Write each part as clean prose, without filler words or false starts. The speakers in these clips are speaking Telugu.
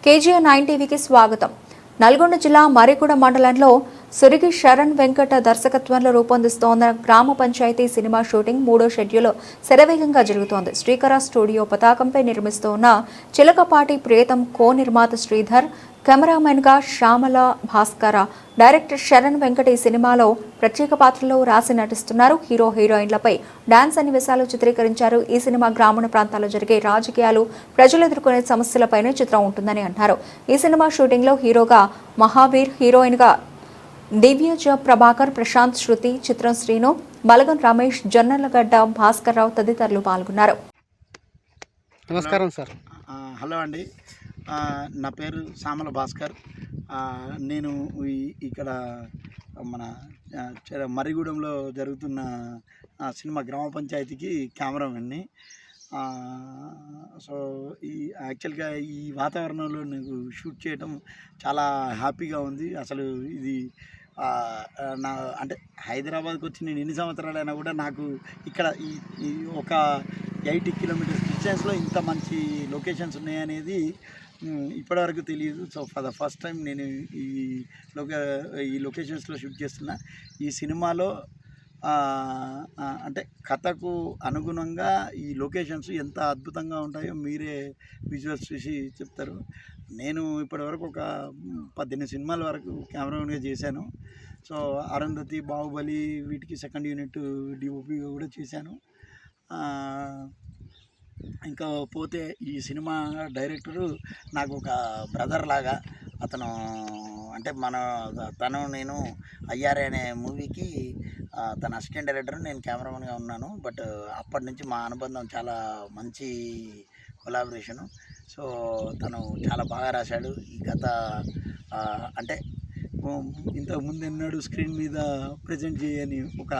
కేజీఎన్ 9 టీవీకి స్వాగతం. నల్గొండ జిల్లా మరిగూడ మండలంలో సురిగి శరణ్ వెంకట దర్శకత్వంలో రూపొందిస్తోన్న గ్రామ పంచాయతీ సినిమా షూటింగ్ 3వ షెడ్యూల్ శరవేగంగా జరుగుతోంది. శ్రీకర స్టూడియో పతాకంపై నిర్మిస్తోన్న చిలకపాటి ప్రియతం కో నిర్మాత శ్రీధర్, కెమెరామెన్ గా శ్యామల భాస్కర, డైరెక్టర్ శరణ్ వెంకట ఈ సినిమాలో ప్రత్యేక పాత్రలో రాసి నటిస్తున్నారు. హీరో హీరోయిన్లపై డాన్స్ సన్నివేశాలు చిత్రీకరించారు. ఈ సినిమా గ్రామీణ ప్రాంతాల్లో జరిగే రాజకీయాలు, ప్రజలు ఎదుర్కొనే సమస్యలపైనే చిత్రం ఉంటుందని అన్నారు. ఈ సినిమా షూటింగ్ లో హీరోగా మహావీర్, హీరోయిన్ గా దివ్యజ ప్రభాకర్, ప్రశాంత్, శృతి, చిత్రం శ్రీను, మలగన్ రమేష్, జొన్నలగడ్డ భాస్కర్ రావు తదితరులు పాల్గొన్నారు. నమస్కారం సార్. హలో అండి, నా పేరు శ్యామల భాస్కర్. నేను ఇక్కడ మన మరిగూడెంలో జరుగుతున్న సినిమా గ్రామ పంచాయతీకి కెమెరామెన్ని. సో యాక్చువల్గా ఈ వాతావరణంలో నాకు షూట్ చేయడం చాలా హ్యాపీగా ఉంది. అసలు ఇది నా అంటే హైదరాబాద్కి వచ్చి నేను ఎన్ని సంవత్సరాలైనా కూడా నాకు ఇక్కడ ఈ ఒక 80 కిలోమీటర్స్ డిస్టెన్స్లో ఇంత మంచి లొకేషన్స్ ఉన్నాయనేది ఇప్పటివరకు తెలియదు. So for the first time నేను ఈ లొకేషన్స్లో షూట్ చేస్తున్నా. ఈ సినిమాలో అంటే కథకు అనుగుణంగా ఈ లొకేషన్స్ ఎంత అద్భుతంగా ఉంటాయో మీరే విజువల్స్ చూసి చెప్తారు. నేను ఇప్పటివరకు ఒక 18 సినిమాల వరకు కెమెరామెన్గా చేశాను. సో అరుంధతి, బాహుబలి వీటికి సెకండ్ యూనిట్ డిఓపిగా కూడా చేశాను. ఇంకా పోతే ఈ సినిమా డైరెక్టరు నాకు ఒక బ్రదర్ లాగా. అతను అంటే తను నేను అయ్యారే అనే మూవీకి తన అసిస్టెంట్ డైరెక్టర్, నేను కెమెరామెన్గా ఉన్నాను. బట్ అప్పటి నుంచి మా అనుబంధం చాలా మంచి కొలాబరేషను. సో తను చాలా బాగా రాశాడు. ఈ కథ అంటే ఇంతకుముందు ఎన్నడూ స్క్రీన్ మీద ప్రజెంట్ చేయని ఒక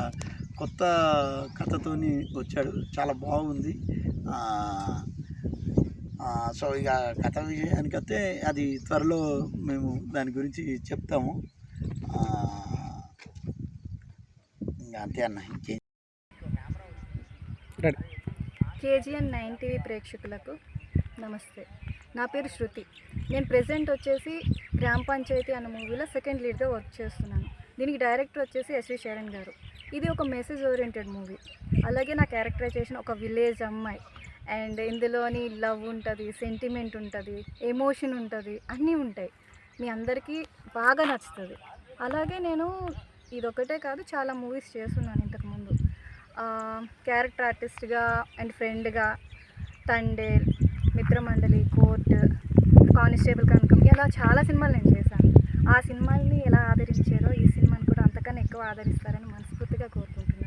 కొత్త కథతోని వచ్చాడు. చాలా బాగుంది. సో ఇక కథ విషయానికి వస్తే అది త్వరలో మేము దాని గురించి చెప్తాము. ఇంకా అంతే అన్న. కేజీఎన్ 9 టీవీ ప్రేక్షకులకు నమస్తే. నా పేరు శృతి. నేను ప్రెజెంట్ వచ్చేసి గ్రామ పంచాయతీ అన్న మూవీలో సెకండ్ లీడ్గా వర్క్ చేస్తున్నాను. దీనికి డైరెక్టర్ వచ్చేసి ఎస్వి శరణ్ గారు. ఇది ఒక మెసేజ్ ఓరియంటెడ్ మూవీ. అలాగే నా క్యారెక్టరైజేషన్ ఒక విలేజ్ అమ్మాయి. అండ్ ఇందులోని లవ్ ఉంటుంది, సెంటిమెంట్ ఉంటుంది, ఎమోషన్ ఉంటుంది, అన్నీ ఉంటాయి. మీ అందరికీ బాగా నచ్చుతుంది. అలాగే నేను ఇదొకటే కాదు, చాలా మూవీస్ చేస్తున్నాను ఇంతకుముందు. క్యారెక్టర్ ఆర్టిస్ట్గా అండ్ ఫ్రెండ్గా తండేల్, మిత్రమండలి, కోర్ట్, కానిస్టేబుల్ కనకం, ఇలా చాలా సినిమాలు నేను చేశాను. ఆ సినిమాల్ని ఎలా ఆదరించారో ఈ సినిమాని కూడా అంతకన్నా ఎక్కువ ఆదరిస్తారని మనస్ఫూర్తిగా కోరుకుంటున్నాను.